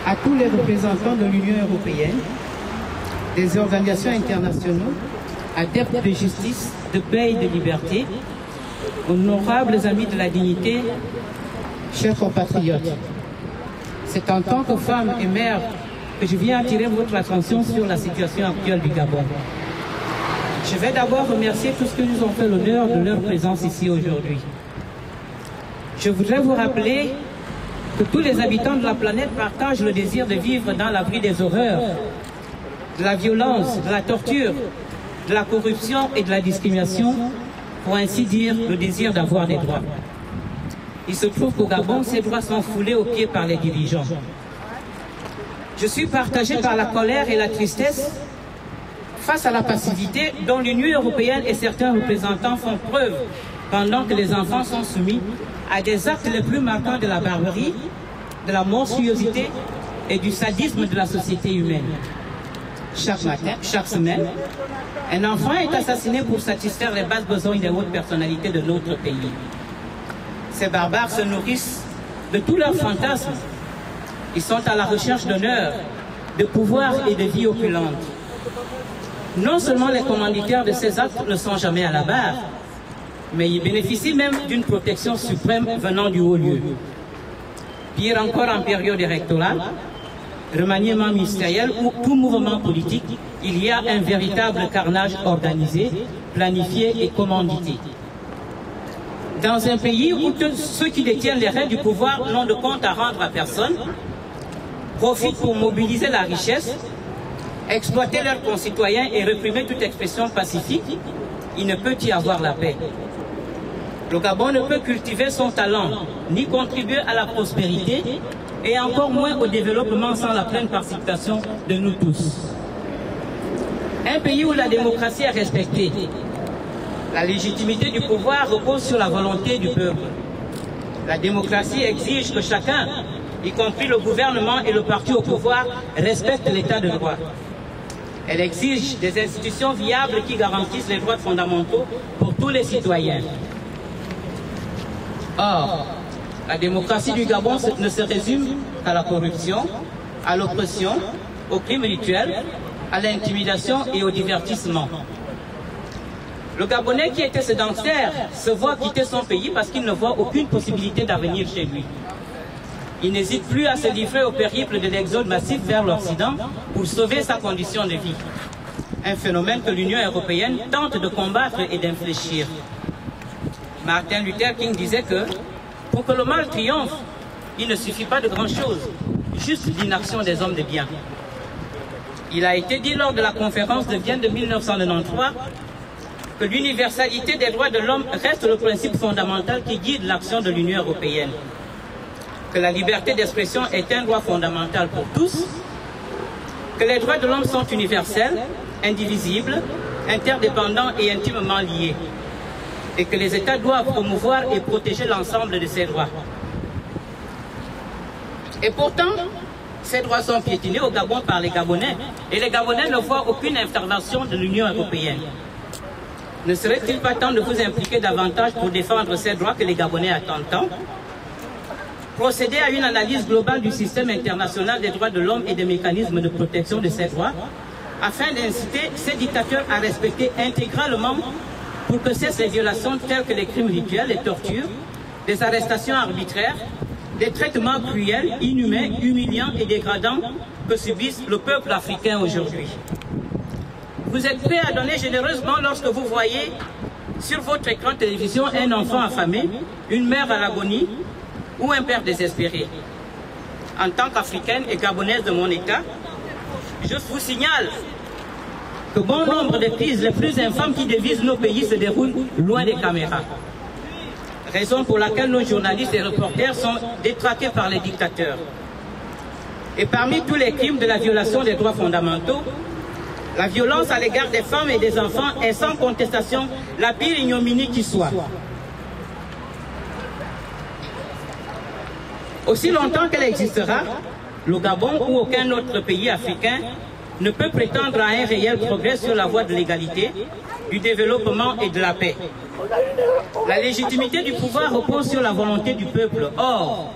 à tous les représentants de l'Union européenne, des organisations internationales, adeptes de justice, de paix et de liberté, honorables amis de la dignité, chers compatriotes. C'est en tant que femme et mère que je viens attirer votre attention sur la situation actuelle du Gabon. Je vais d'abord remercier tous ceux qui nous ont fait l'honneur de leur présence ici aujourd'hui. Je voudrais vous rappeler que tous les habitants de la planète partagent le désir de vivre dans l'abri des horreurs, de la violence, de la torture, de la corruption et de la discrimination, pour ainsi dire le désir d'avoir des droits. Il se trouve qu'au Gabon, ces droits sont foulés aux pieds par les dirigeants. Je suis partagé par la colère et la tristesse face à la passivité dont l'Union européenne et certains représentants font preuve pendant que les enfants sont soumis à des actes les plus marquants de la barbarie, de la monstruosité et du sadisme de la société humaine. Chaque matin, chaque semaine, un enfant est assassiné pour satisfaire les bases besoins des hautes personnalités de notre pays. Ces barbares se nourrissent de tous leurs fantasmes. Ils sont à la recherche d'honneur, de pouvoir et de vie opulente. Non seulement les commanditaires de ces actes ne sont jamais à la barre, mais ils bénéficient même d'une protection suprême venant du haut lieu. Pire encore, en période électorale, remaniement ministériel ou tout mouvement politique, il y a un véritable carnage organisé, planifié et commandité. Dans un pays où ceux qui détiennent les rênes du pouvoir n'ont de compte à rendre à personne, profitent pour mobiliser la richesse, exploiter leurs concitoyens et réprimer toute expression pacifique, il ne peut y avoir la paix. Le Gabon ne peut cultiver son talent, ni contribuer à la prospérité, et encore moins au développement sans la pleine participation de nous tous. Un pays où la démocratie est respectée, la légitimité du pouvoir repose sur la volonté du peuple. La démocratie exige que chacun, y compris le gouvernement et le parti au pouvoir, respecte l'état de droit. Elle exige des institutions viables qui garantissent les droits fondamentaux pour tous les citoyens. Or, la démocratie du Gabon ne se résume qu'à la corruption, à l'oppression, au crime rituel, à l'intimidation et au divertissement. Le Gabonais qui était sédentaire se voit quitter son pays parce qu'il ne voit aucune possibilité d'avenir chez lui. Il n'hésite plus à se livrer au périple de l'exode massif vers l'Occident pour sauver sa condition de vie. Un phénomène que l'Union européenne tente de combattre et d'infléchir. Martin Luther King disait que pour que le mal triomphe, il ne suffit pas de grand-chose, juste l'inaction des hommes de bien. Il a été dit lors de la conférence de Vienne de 1993 que l'universalité des droits de l'homme reste le principe fondamental qui guide l'action de l'Union européenne. Que la liberté d'expression est un droit fondamental pour tous, que les droits de l'homme sont universels, indivisibles, interdépendants et intimement liés, et que les États doivent promouvoir et protéger l'ensemble de ces droits. Et pourtant, ces droits sont piétinés au Gabon par les Gabonais, et les Gabonais ne voient aucune intervention de l'Union européenne. Ne serait-il pas temps de vous impliquer davantage pour défendre ces droits que les Gabonais attendent tant? Procéder à une analyse globale du système international des droits de l'homme et des mécanismes de protection de ces droits, afin d'inciter ces dictateurs à respecter intégralement pour que cessent les violations telles que les crimes rituels, les tortures, les arrestations arbitraires, des traitements cruels, inhumains, humiliants et dégradants que subissent le peuple africain aujourd'hui. Vous êtes prêts à donner généreusement lorsque vous voyez sur votre écran de télévision un enfant affamé, une mère à l'agonie ou un père désespéré. En tant qu'Africaine et Gabonaise de mon État, je vous signale que bon nombre de crises les plus infâmes qui dévisent nos pays se déroulent loin des caméras. Raison pour laquelle nos journalistes et reporters sont détraqués par les dictateurs. Et parmi tous les crimes de la violation des droits fondamentaux, la violence à l'égard des femmes et des enfants est sans contestation la pire ignominie qui soit. Aussi longtemps qu'elle existera, le Gabon ou aucun autre pays africain ne peut prétendre à un réel progrès sur la voie de l'égalité, du développement et de la paix. La légitimité du pouvoir repose sur la volonté du peuple. Or,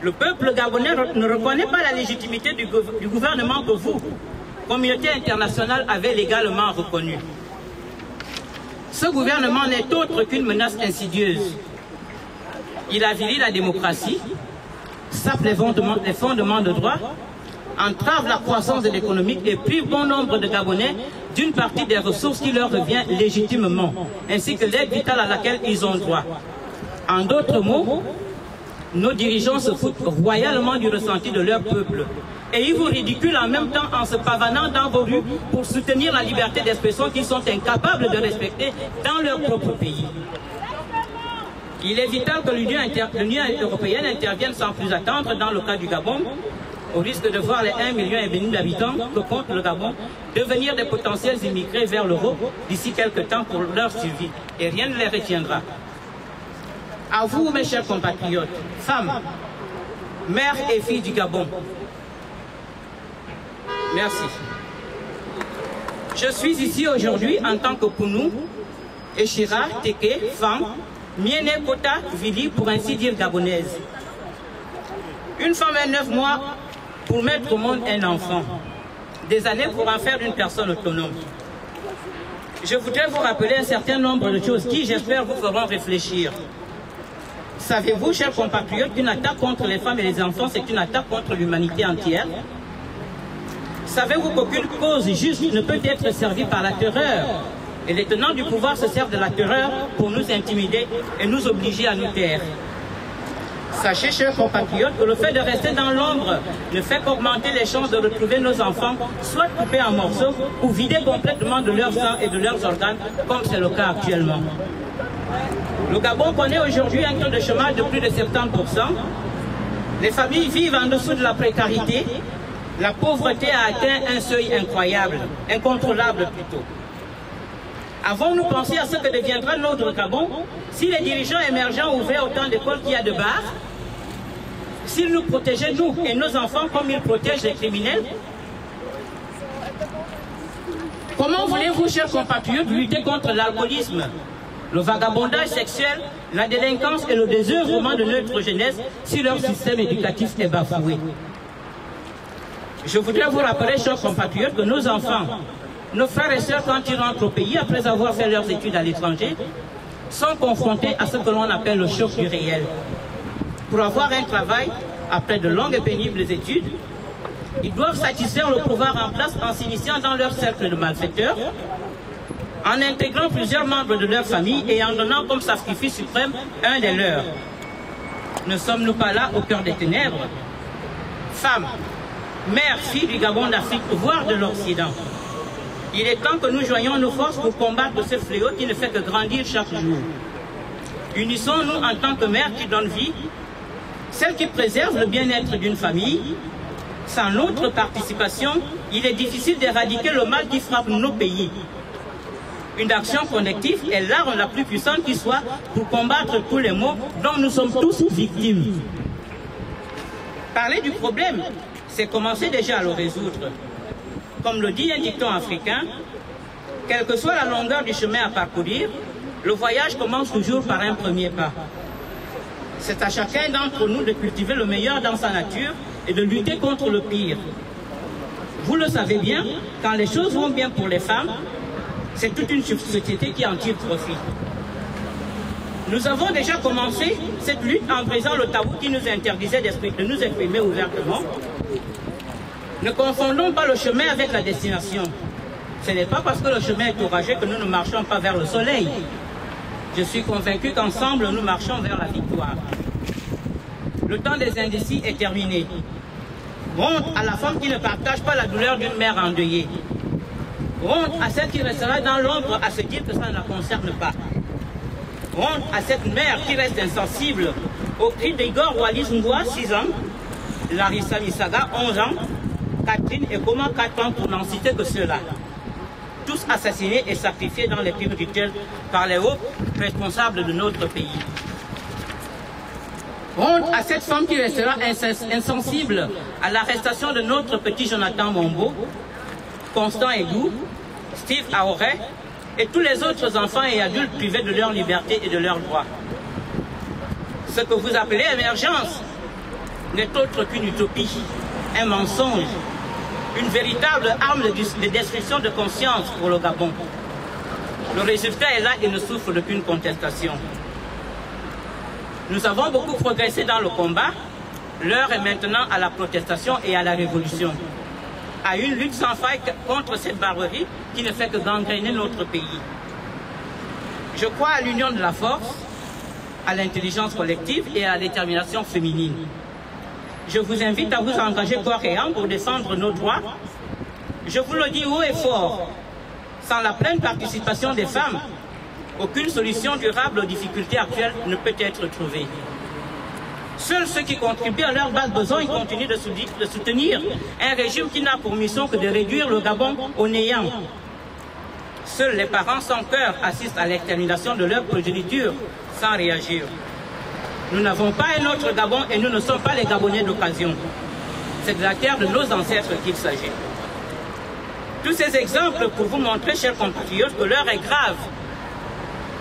Le peuple gabonais ne reconnaît pas la légitimité du gouvernement que vous, communauté internationale, avez légalement reconnu. Ce gouvernement n'est autre qu'une menace insidieuse. Il avilit la démocratie, sape les fondements de droit, entrave la croissance de l'économie et prive bon nombre de Gabonais d'une partie des ressources qui leur revient légitimement, ainsi que l'aide vitale à laquelle ils ont droit. En d'autres mots, nos dirigeants se foutent royalement du ressenti de leur peuple. Et ils vous ridiculent en même temps en se pavanant dans vos rues pour soutenir la liberté d'expression qu'ils sont incapables de respecter dans leur propre pays. Il est vital que l'Union européenne intervienne sans plus attendre dans le cas du Gabon, au risque de voir les 1,5 million d'habitants que compte le Gabon devenir des potentiels immigrés vers l'Europe d'ici quelques temps pour leur survie. Et rien ne les retiendra. À vous, mes chers compatriotes, femmes, mères et filles du Gabon, merci. Je suis ici aujourd'hui en tant que Pounou, Echira, Teke, femme, Miene, Kota, Vili, pour ainsi dire gabonaise. Une femme et 9 mois pour mettre au monde un enfant. Des années pour en faire une personne autonome. Je voudrais vous rappeler un certain nombre de choses qui, j'espère, vous feront réfléchir. Savez-vous, chers compatriotes, qu'une attaque contre les femmes et les enfants, c'est une attaque contre l'humanité entière? Savez-vous qu'aucune cause juste ne peut être servie par la terreur? Et les tenants du pouvoir se servent de la terreur pour nous intimider et nous obliger à nous taire. Sachez, chers compatriotes, que le fait de rester dans l'ombre ne fait qu'augmenter les chances de retrouver nos enfants, soit coupés en morceaux ou vidés complètement de leur sang et de leurs organes, comme c'est le cas actuellement. Le Gabon connaît aujourd'hui un taux de chômage de plus de 70%. Les familles vivent en dessous de la précarité. La pauvreté a atteint un seuil incroyable, incontrôlable plutôt. Avons-nous pensé à ce que deviendra notre Gabon si les dirigeants émergents ouvraient autant d'écoles qu'il y a de bars? S'ils nous protégeaient, nous et nos enfants, comme ils protègent les criminels? Comment voulez-vous, chers compatriotes, lutter contre l'alcoolisme, le vagabondage sexuel, la délinquance et le désœuvrement de notre jeunesse si leur système éducatif est bafoué? Je voudrais vous rappeler, chers compatriotes, que nos enfants, nos frères et sœurs, quand ils rentrent au pays, après avoir fait leurs études à l'étranger, sont confrontés à ce que l'on appelle le choc du réel. Pour avoir un travail, après de longues et pénibles études, ils doivent satisfaire le pouvoir en place en s'initiant dans leur cercle de malfaiteurs, en intégrant plusieurs membres de leur famille et en donnant comme sacrifice suprême un des leurs. Ne sommes-nous pas là au cœur des ténèbres? Femmes, mères, filles du Gabon d'Afrique, voire de l'Occident, il est temps que nous joignions nos forces pour combattre ce fléau qui ne fait que grandir chaque jour. Unissons-nous en tant que mères qui donnent vie, celles qui préservent le bien-être d'une famille. Sans notre participation, il est difficile d'éradiquer le mal qui frappe nos pays. Une action collective est l'arme la plus puissante qui soit pour combattre tous les maux dont nous sommes tous victimes. Parler du problème, c'est commencer déjà à le résoudre. Comme le dit un dicton africain, quelle que soit la longueur du chemin à parcourir, le voyage commence toujours par un premier pas. C'est à chacun d'entre nous de cultiver le meilleur dans sa nature et de lutter contre le pire. Vous le savez bien, quand les choses vont bien pour les femmes, c'est toute une société qui en tire profit. Nous avons déjà commencé cette lutte en brisant le tabou qui nous interdisait de nous exprimer ouvertement. Ne confondons pas le chemin avec la destination. Ce n'est pas parce que le chemin est orageux que nous ne marchons pas vers le soleil. Je suis convaincu qu'ensemble, nous marchons vers la victoire. Le temps des indécis est terminé. Honte à la femme qui ne partage pas la douleur d'une mère endeuillée. Honte à celle qui restera dans l'ombre à se dire que ça ne la concerne pas. Honte à cette mère qui reste insensible au cri d'Igor Wallis Ngoua, 6 ans, Larissa Misaga, 11 ans, Catherine et Goma, 4 ans, pour n'en citer que ceux-là. Tous assassinés et sacrifiés dans les crimes rituels par les hauts responsables de notre pays. Honte à cette femme qui restera insensible à l'arrestation de notre petit Jonathan Mombo, Constant Edou, Steve Aoré et tous les autres enfants et adultes privés de leur liberté et de leurs droits. Ce que vous appelez émergence n'est autre qu'une utopie, un mensonge, une véritable arme de destruction de conscience pour le Gabon. Le résultat est là et ne souffre d'aucune contestation. Nous avons beaucoup progressé dans le combat. L'heure est maintenant à la protestation et à la révolution, à une lutte sans faille contre cette barbarie qui ne fait que gangréner notre pays. Je crois à l'union de la force, à l'intelligence collective et à la détermination féminine. Je vous invite à vous engager corps et âme pour défendre nos droits. Je vous le dis haut et fort, sans la pleine participation des femmes, aucune solution durable aux difficultés actuelles ne peut être trouvée. Seuls ceux qui contribuent à leurs bases besoins continuent de soutenir un régime qui n'a pour mission que de réduire le Gabon au néant. Seuls les parents sans cœur assistent à l'extermination de leur progéniture sans réagir. Nous n'avons pas un autre Gabon et nous ne sommes pas les Gabonais d'occasion. C'est de la terre de nos ancêtres qu'il s'agit. Tous ces exemples pour vous montrer, chers compatriotes, que l'heure est grave.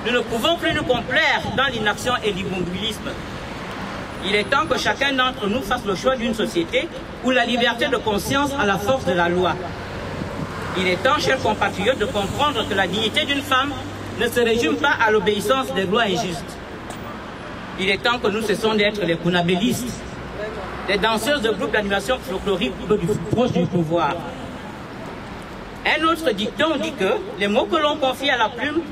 Nous ne pouvons plus nous complaire dans l'inaction et l'immobilisme. Il est temps que chacun d'entre nous fasse le choix d'une société où la liberté de conscience a la force de la loi. Il est temps, chers compatriotes, de comprendre que la dignité d'une femme ne se résume pas à l'obéissance des lois injustes. Il est temps que nous cessons d'être les kunabélistes, les danseuses de groupes d'animation folklorique proches du pouvoir. Un autre dicton dit que les mots que l'on confie à la plume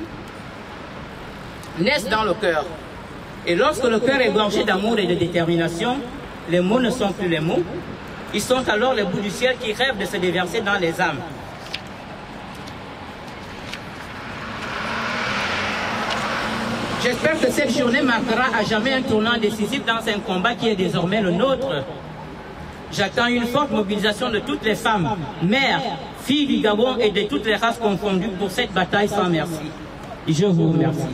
naissent dans le cœur. Et lorsque le cœur est gorgé d'amour et de détermination, les mots ne sont plus les mots. Ils sont alors les bouts du ciel qui rêvent de se déverser dans les âmes. J'espère que cette journée marquera à jamais un tournant décisif dans un combat qui est désormais le nôtre. J'attends une forte mobilisation de toutes les femmes, mères, filles du Gabon et de toutes les races confondues pour cette bataille sans merci. Je vous remercie.